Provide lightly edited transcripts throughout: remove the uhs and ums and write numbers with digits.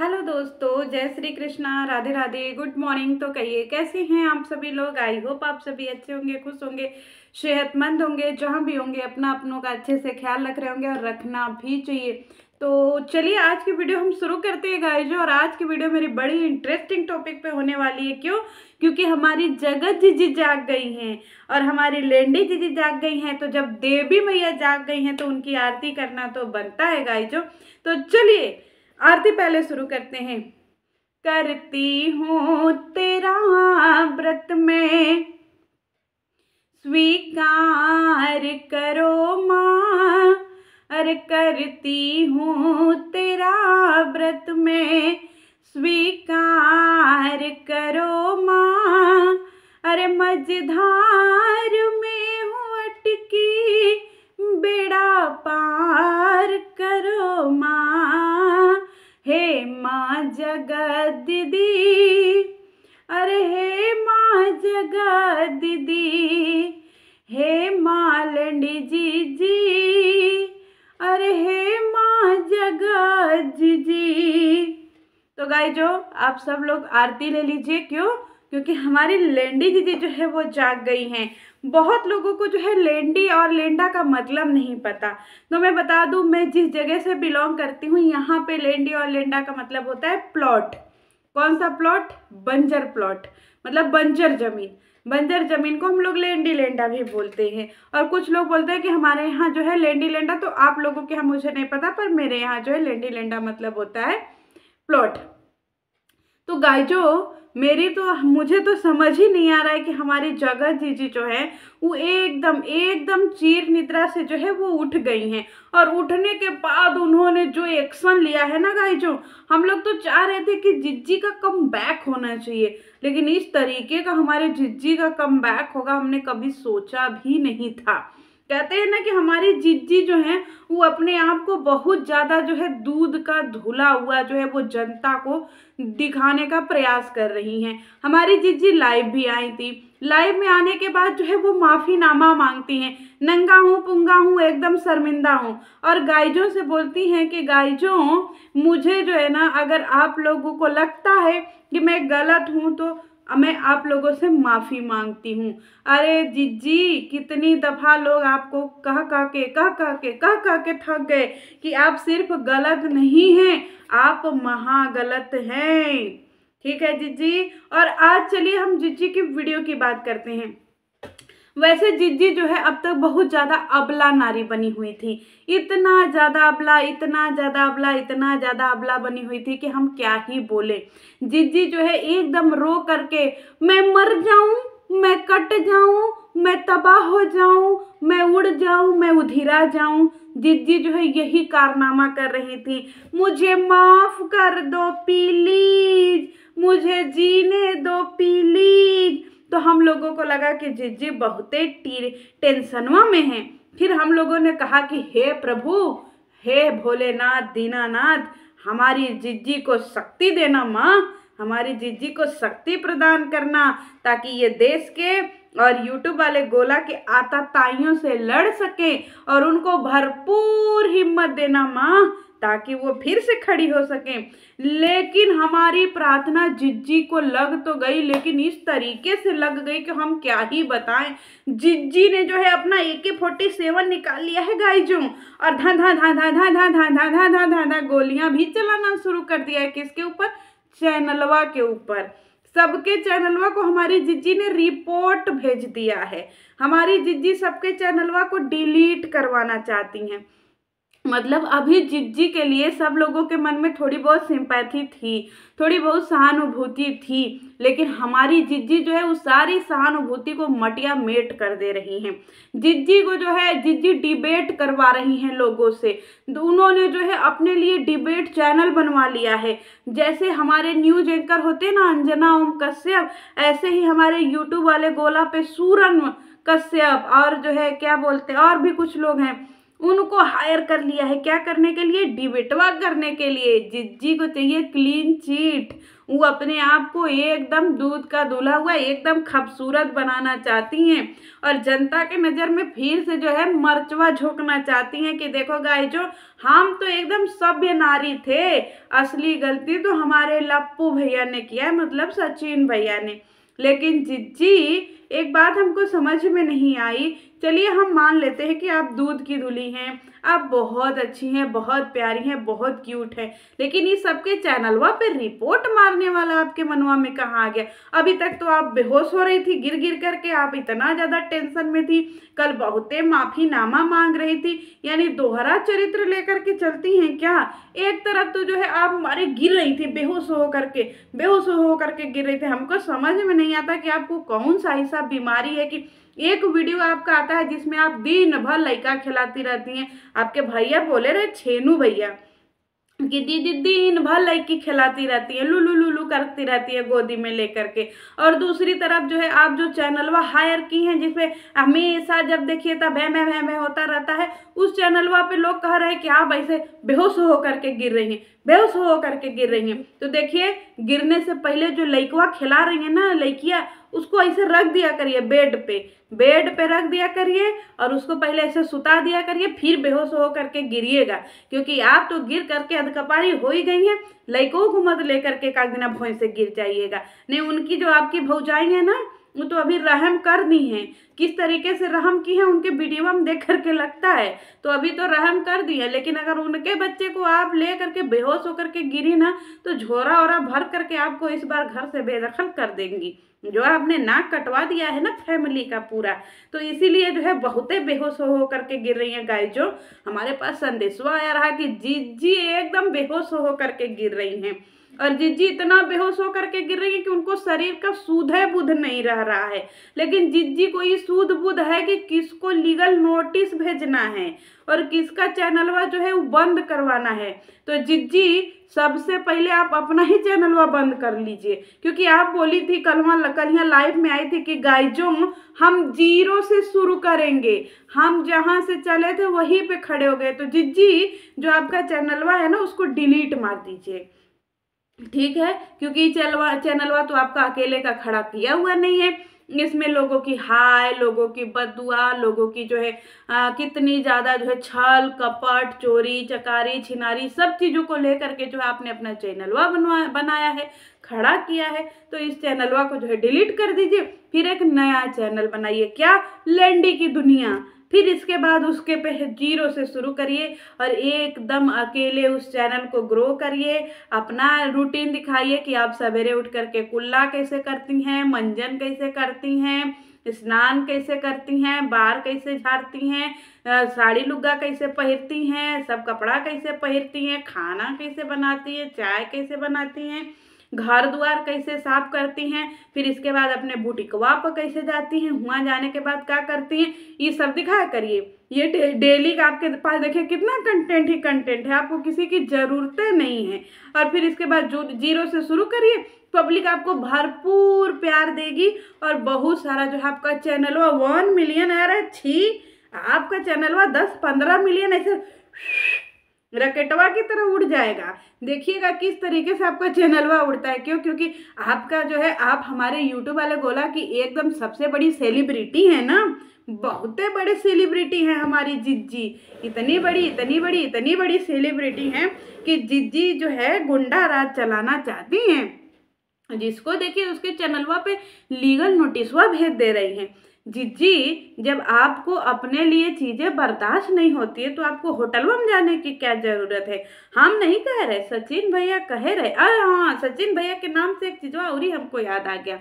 Hello दोस्तों, जय Shri Krishna, Radhe Radhe, good morning. तो कहिए कैसे हैं आप सभी लोग। आई होप आप सभी अच्छे होंगे, खुश होंगे, सेहतमंद होंगे, जहाँ भी होंगे अपना अपनों का अच्छे से ख्याल रख रहे होंगे और रखना भी चाहिए। तो चलिए आज की वीडियो हम शुरू करते हैं गाइज। और आज की वीडियो मेरी बड़ी इंटरेस्टिंग टॉपिक पे होने वाली है। क्यों? क्योंकि हमारी जगत जीजी जाग गई हैं और हमारी लेंडी जीजी जाग गई हैं। तो जब देवी मैया जाग गई हैं तो उनकी आरती करना तो बनता है गाइजो। तो चलिए आरती पहले शुरू करते हैं। करती हूँ तेरा व्रत में स्वीकार करो माँ। अरे करती हूँ तेरा व्रत में स्वीकार करो माँ। अरे मझधार में हूँ अटकी बेड़ा पार करो माँ। हे माँ जगत दीदी, अरे हे माँ जगत दीदी, हे माँ लेंडी जीजी, अरे हे माँ जगत जीजी। तो गाइजो आप सब लोग आरती ले लीजिए। क्यों? क्योंकि हमारी लेंडी दीदी जो है वो जाग गई हैं। बहुत लोगों को जो है लेंडी और लेंडा का मतलब नहीं पता। तो मैं बता दूं, मैं जिस जगह से बिलोंग करती हूँ यहाँ पे लेंडी और लेंडा का मतलब होता है प्लॉट। कौन सा प्लॉट? बंजर प्लॉट, मतलब बंजर जमीन। बंजर जमीन को हम लोग लेंडी लेंडा भी बोलते हैं। और कुछ लोग बोलते हैं कि हमारे यहाँ जो है लेंडी लेंडा, तो आप लोगों के यहाँ मुझे नहीं पता, पर मेरे यहाँ जो है लेंडी लेंडा मतलब होता है प्लॉट। तो गाइजो मुझे तो समझ ही नहीं आ रहा है कि हमारी जगत जीजी जो है वो एकदम एकदम चीर निद्रा से जो है वो उठ गई हैं। और उठने के बाद उन्होंने जो एक्शन लिया है ना गाइजो, हम लोग तो चाह रहे थे कि जिज्जी का कम बैक होना चाहिए, लेकिन इस तरीके का हमारे जिज्जी का कम बैक होगा हमने कभी सोचा भी नहीं था। कहते हैं ना कि हमारी जिज्जी जो है वो अपने आप को बहुत ज़्यादा जो है दूध का धुला हुआ जो है वो जनता को दिखाने का प्रयास कर रही हैं। हमारी जिज्जी लाइव भी आई थी। लाइव में आने के बाद जो है वो माफ़ीनामा मांगती हैं, नंगा हूँ पुंगा हूँ एकदम शर्मिंदा हूँ। और गाइजों से बोलती हैं कि गाइजों मुझे जो है ना, अगर आप लोगों को लगता है कि मैं गलत हूँ तो मैं आप लोगों से माफ़ी मांगती हूँ। अरे जिज्जी, कितनी दफ़ा लोग आपको कह के थक गए कि आप सिर्फ गलत नहीं हैं, आप महा गलत हैं। ठीक है जिज्जी। और आज चलिए हम जिज्जी की वीडियो की बात करते हैं। वैसे जिज्जी जो है अब तक बहुत ज़्यादा अबला नारी बनी हुई थी। इतना ज़्यादा अबला, इतना ज़्यादा अबला, इतना ज़्यादा अबला बनी हुई थी कि हम क्या ही बोले। जिज्जी जो है एकदम रो करके, मैं मर जाऊं, मैं कट जाऊं, मैं तबाह हो जाऊं, मैं उड़ जाऊं, मैं उधिरा जाऊं, जिज्जी जो है यही कारनामा कर रही थी। मुझे माफ कर दो प्लीज, मुझे जीने दो प्लीज। तो हम लोगों को लगा कि जिज्जी बहुत टेंशनवा में है। फिर हम लोगों ने कहा कि हे प्रभु, हे भोलेनाथ दीनानाथ, हमारी जिज्जी को शक्ति देना माँ, हमारी जिज्जी को शक्ति प्रदान करना, ताकि ये देश के और यूट्यूब वाले गोला के आताताइयों से लड़ सके, और उनको भरपूर हिम्मत देना माँ, ताकि वो फिर से खड़ी हो सके। लेकिन हमारी प्रार्थना जिज्जी को लग तो गई, लेकिन इस तरीके से लग गई कि हम क्या ही बताएं। जिज्जी ने जो है अपना AK-47 निकाल लिया है गाइजों, और धा धा धा धा धा धा धा धा धा धा धा धा गोलियां भी चलाना शुरू कर दिया है। किसके ऊपर? चैनलवा के ऊपर। सबके चैनलवा को हमारी जिज्जी ने रिपोर्ट भेज दिया है। हमारी जिज्जी सबके चैनलवा को डिलीट करवाना चाहती हैं। मतलब अभी जिज्जी के लिए सब लोगों के मन में थोड़ी बहुत सिंपैथी थी, थोड़ी बहुत सहानुभूति थी, लेकिन हमारी जिज्जी जो है उस सारी सहानुभूति को मटिया मेट कर दे रही हैं। जिज्जी को जो है जिज्जी डिबेट करवा रही हैं लोगों से। उन्होंने जो है अपने लिए डिबेट चैनल बनवा लिया है। जैसे हमारे न्यूज एंकर होते हैं ना अंजना ओम कश्यप, ऐसे ही हमारे यूट्यूब वाले गोला पे सूरन कश्यप, और जो है क्या बोलते हैं और भी कुछ लोग हैं, उनको हायर कर लिया है क्या करने के लिए, डिबेटवा करने के लिए। जिज्जी को चाहिए क्लीन चिट, वो अपने आप को एकदम दूध का दूल्हा हुआ एकदम खूबसूरत बनाना चाहती हैं और जनता के नज़र में फिर से जो है मर्चवा झोंकना चाहती हैं कि देखो गाय जो हम तो एकदम सभ्य नारी थे, असली गलती तो हमारे लप्पू भैया ने किया है, मतलब सचिन भैया ने। लेकिन जिज्जी एक बात हमको समझ में नहीं आई, चलिए हम मान लेते हैं कि आप दूध की धुली हैं, आप बहुत अच्छी हैं, बहुत प्यारी हैं, बहुत क्यूट हैं, लेकिन ये सबके चैनलवा पे रिपोर्ट मारने वाला आपके मनवा में कहाँ आ गया। अभी तक तो आप बेहोश हो रही थी गिर गिर करके, आप इतना ज़्यादा टेंशन में थी, कल बहुते माफ़ीनामा मांग रही थी, यानी दोहरा चरित्र लेकर के चलती हैं क्या। एक तरफ तो जो है आप हमारे गिर रही थी बेहोश हो करके गिर रही थी। हमको समझ में नहीं आता कि आपको कौन सा ऐसा बीमारी है कि एक वीडियो आपका आता है जिसमें आप दिन भर लड़का खिलाती रहती हैं। आपके भैया बोले रहे, छेनू भैया, कि दीदी दिन भर लड़की खिलाती रहती है, लुलू लुलू करती रहती है गोदी में लेकर के। और दूसरी तरफ जो है आप जो चैनलवा हायर की हैं जिसपे हमेशा जब देखिए तब भैं होता रहता है, उस चैनलवा पे लोग कह रहे हैं कि आप ऐसे बेहोश हो करके गिर रही हैं, बेहोश हो करके गिर रही हैं। तो देखिए गिरने से पहले जो लड़कवा खिला रही है ना लड़कियाँ, उसको ऐसे रख दिया करिए बेड पे रख दिया करिए और उसको पहले ऐसे सुता दिया करिए, फिर बेहोश हो करके गिरिएगा, क्योंकि आप तो गिर करके अधकपारी हो ही गई हैं। लड़कों को मत लेकर के का बिना भोंय से गिर जाइएगा। नहीं, उनकी जो आपकी भौजाई है ना वो तो अभी रहम कर दी हैं, किस तरीके से रहम की है उनके वीडियो में देख करके लगता है, तो अभी तो रहम कर दी है। लेकिन अगर उनके बच्चे को आप ले करके बेहोश होकर के गिरी ना तो झोरा ओरा भर करके आपको इस बार घर से बेदखल कर देंगी। जो आपने नाक कटवा दिया है ना फैमिली का पूरा, तो इसीलिए जो है बहुते बेहोश हो करके गिर रही हैं गाय। जो हमारे पास संदेशवा आया रहा कि जिज्जी एकदम बेहोश हो करके गिर रही हैं, और जिज्जी इतना बेहोश हो करके गिर रही है कि उनको शरीर का सूध बुध नहीं रह रहा है। लेकिन जिज्जी को ये सूध बुध है कि किसको लीगल नोटिस भेजना है और किसका चैनलवा जो है वो बंद करवाना है। तो जिज्जी सबसे पहले आप अपना ही चैनलवा बंद कर लीजिए, क्योंकि आप बोली थी कल यहाँ लाइव में आई थी कि गाइजों हम जीरो से शुरू करेंगे, हम जहाँ से चले थे वहीं पे खड़े हो गए। तो जिज्जी जो आपका चैनलवा है ना उसको डिलीट मार दीजिए, ठीक है, क्योंकि चैनलवा तो आपका अकेले का खड़ा किया हुआ नहीं है। इसमें लोगों की हाय, लोगों की बददुआ, लोगों की जो है कितनी ज़्यादा जो है छल कपट चोरी चकारी छिनारी सब चीज़ों को लेकर के जो है आपने अपना चैनलवा बनाया है, खड़ा किया है। तो इस चैनलवा को जो है डिलीट कर दीजिए, फिर एक नया चैनल बनाइए, क्या, लैंडी की दुनिया। फिर इसके बाद उसके पे जीरो से शुरू करिए और एकदम अकेले उस चैनल को ग्रो करिए। अपना रूटीन दिखाइए कि आप सवेरे उठ करके कुल्ला कैसे करती हैं, मंजन कैसे करती हैं, स्नान कैसे करती हैं, बाल कैसे झाड़ती हैं, साड़ी लुग्गा कैसे पहनती हैं, सब कपड़ा कैसे पहनती हैं, खाना कैसे बनाती हैं, चाय कैसे बनाती हैं, घर द्वार कैसे साफ करती हैं, फिर इसके बाद अपने बुटीकवा पर कैसे जाती हैं, वहाँ जाने के बाद क्या करती हैं, ये सब दिखाया करिए। ये डेली का आपके पास देखिए कितना कंटेंट ही कंटेंट है, आपको किसी की ज़रूरतें नहीं है। और फिर इसके बाद जो जीरो से शुरू करिए, पब्लिक आपको भरपूर प्यार देगी और बहुत सारा जो है आपका चैनलवा 1 मिलियन आ रहा है, छी आपका चैनलवा 10-15 मिलियन ऐसे रकेटवा की तरह उड़ जाएगा। देखिएगा किस तरीके से आपका चैनलवा उड़ता है। क्यों? क्योंकि आपका जो है आप हमारे यूट्यूब वाले बोला कि एकदम सबसे बड़ी सेलिब्रिटी है ना, बहुते बड़े सेलिब्रिटी हैं हमारी जिज्जी, इतनी बड़ी सेलिब्रिटी हैं कि जिज्जी जो है गुंडा राज चलाना चाहती हैं। जिसको देखिए उसके चैनलवा पे लीगल नोटिसवा भेज दे रही हैं। जिज्जी जब आपको अपने लिए चीज़ें बर्दाश्त नहीं होती है तो आपको होटलवा में जाने की क्या ज़रूरत है। हम नहीं कह रहे, सचिन भैया कह रहे। अरे हाँ, सचिन भैया के नाम से एक चीज़वा और ही हमको याद आ गया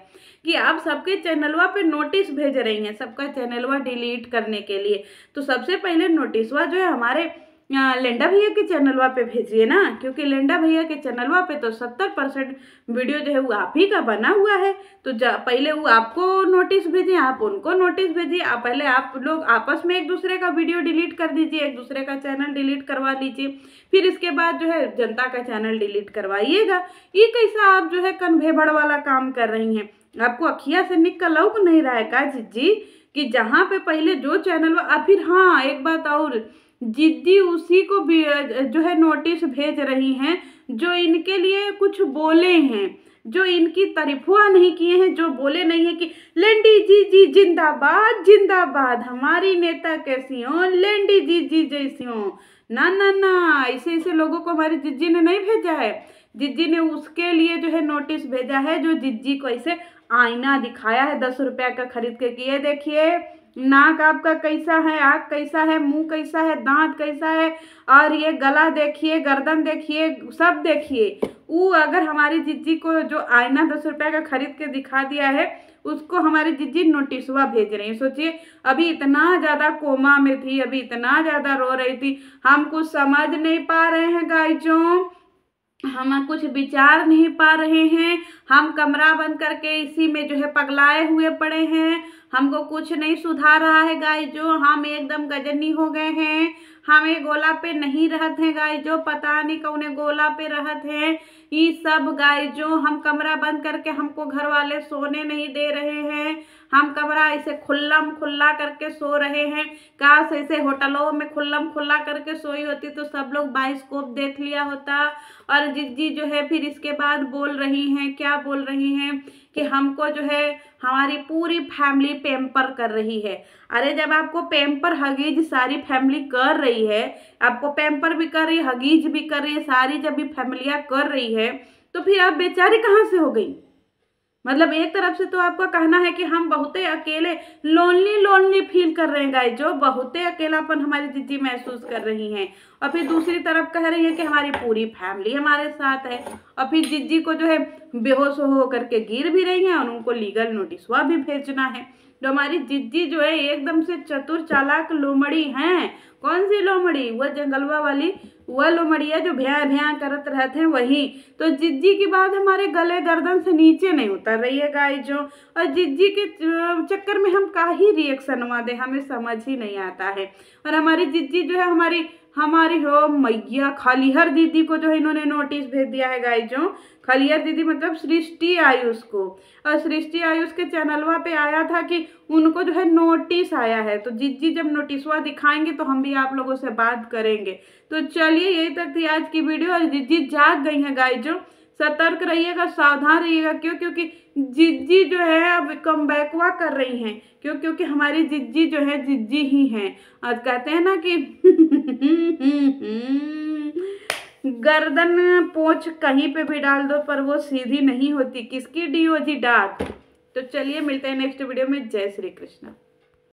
कि आप सबके चैनलवा पे नोटिस भेज रही हैं सबका चैनलवा डिलीट करने के लिए। तो सबसे पहले नोटिसवा जो है हमारे लेंडा भैया के चैनलवा पे भेजिए ना, क्योंकि लेंडा भैया के चैनलवा पे तो 70% वीडियो जो है वो आप ही का बना हुआ है। तो पहले वो आपको नोटिस भेजिए, आप उनको नोटिस भेजिए, पहले आप लोग आपस में एक दूसरे का वीडियो डिलीट कर दीजिए, एक दूसरे का चैनल डिलीट करवा लीजिए, फिर इसके बाद जो है जनता का चैनल डिलीट करवाइएगा। ये कैसा आप जो है कन्भेबड़ वाला काम कर रही हैं? आपको अखिया से निकल लौक नहीं रहा है का जिज्जी कि जहाँ पे पहले जो चैनल फिर हाँ एक बात और जिद्दी उसी को भी जो है नोटिस भेज रही हैं जो इनके लिए कुछ बोले हैं, जो इनकी तारीफुआ नहीं किए हैं, जो बोले नहीं है कि लेंडी जी जी जिंदाबाद जिंदाबाद, हमारी नेता कैसी हो, लेंडी जी जी जैसी हो। ना ना ना, ऐसे ऐसे लोगों को हमारी जिज्जी ने नहीं भेजा है। जिज्जी ने उसके लिए जो है नोटिस भेजा है जो जिज्जी को ऐसे आईना दिखाया है 10 रुपया का खरीद के कि ये देखिए नाक आपका कैसा है, आँख कैसा है, मुंह कैसा है, दांत कैसा है, और ये गला देखिए, गर्दन देखिए, सब देखिए। वो अगर हमारी जिज्जी को जो आईना 10 रुपया का खरीद के दिखा दिया है, उसको हमारी जिज्जी नोटिसवा भेज रही है। सोचिए, अभी इतना ज़्यादा कोमा में थी, अभी इतना ज़्यादा रो रही थी, हम कुछ समझ नहीं पा रहे हैं गाइजों, हम कुछ विचार नहीं पा रहे हैं, हम कमरा बंद करके इसी में जो है पगलाए हुए पड़े हैं, हमको कुछ नहीं सुधार रहा है गाइजो, हम एकदम गजनी हो गए हैं, हमें गोला पे नहीं रहते हैं गाइजो, पता नहीं कौने गोला पे रहते हैं ये सब गाइजो। हम कमरा बंद करके हमको घर वाले सोने नहीं दे रहे हैं, हम कमरा ऐसे खुल्लम खुल्ला करके सो रहे हैं। काश ऐसे होटलों में खुल्लम खुल्ला करके सोई होती तो सब लोग बाइस्कोप देख लिया होता। और जिज्जी जो है फिर इसके बाद बोल रही हैं, क्या बोल रही हैं कि हमको जो है हमारी पूरी फैमिली पैम्पर कर रही है। अरे जब आपको पैम्पर हगीज सारी फैमिली कर रही है, आपको पैम्पर भी कर रही है, हगीज भी कर रही है, सारी जब भी फैमिलियाँ कर रही है, तो फिर आप बेचारी कहाँ से हो गई। मतलब एक तरफ से तो आपका कहना है कि हम बहुते अकेले लोनली फील कर रहे हैं गाइस, जो बहुते अकेलापन हमारी जिज्जी महसूस कर रही हैं, और फिर दूसरी तरफ कह रही है कि हमारी पूरी फैमिली हमारे साथ है, और फिर जिज्जी को जो है बेहोश हो करके गिर भी रही हैं और उनको लीगल नोटिसवा भी भेजना है। जो हमारी जिज्जी जो है एकदम से चतुर चालाक लोमड़ी हैं। कौन सी लोमड़ी? वह जंगलवा वाली वह लोमड़िया जो भ्या भ्या करत रहते हैं वही। तो जिज्जी की बात हमारे गले गर्दन से नीचे नहीं उतर रही है गाइस जो, और जिज्जी के चक्कर में हम का ही रिएक्शनवा दे, हमें समझ ही नहीं आता है। और हमारी जिज्जी जो है हमारी हो मैया खलिहर दीदी को जो है इन्होंने नोटिस भेज दिया है गाइस जो। खलिहर दीदी मतलब सृष्टि आयुष को, और सृष्टि आयुष के चैनलवा पे आया था कि उनको जो है नोटिस आया है। तो जिज्जी जब नोटिसवा दिखाएंगे तो हम भी आप लोगों से बात करेंगे। तो चलिए यही तक थी आज की वीडियो, और जिज्जी जाग गई है गाइस जो। सतर्क रहिएगा, सावधान रहिएगा, क्योंकि जिज्जी जो है अब कमबैकवा कर रही हैं, क्योंकि हमारी जिज्जी जो है जिज्जी ही हैं। और कहते हैं ना कि गर्दन पोंछ कहीं पे भी डाल दो पर वो सीधी नहीं होती, किसकी डीओजी डाक। तो चलिए मिलते हैं नेक्स्ट वीडियो में। जय श्री कृष्ण।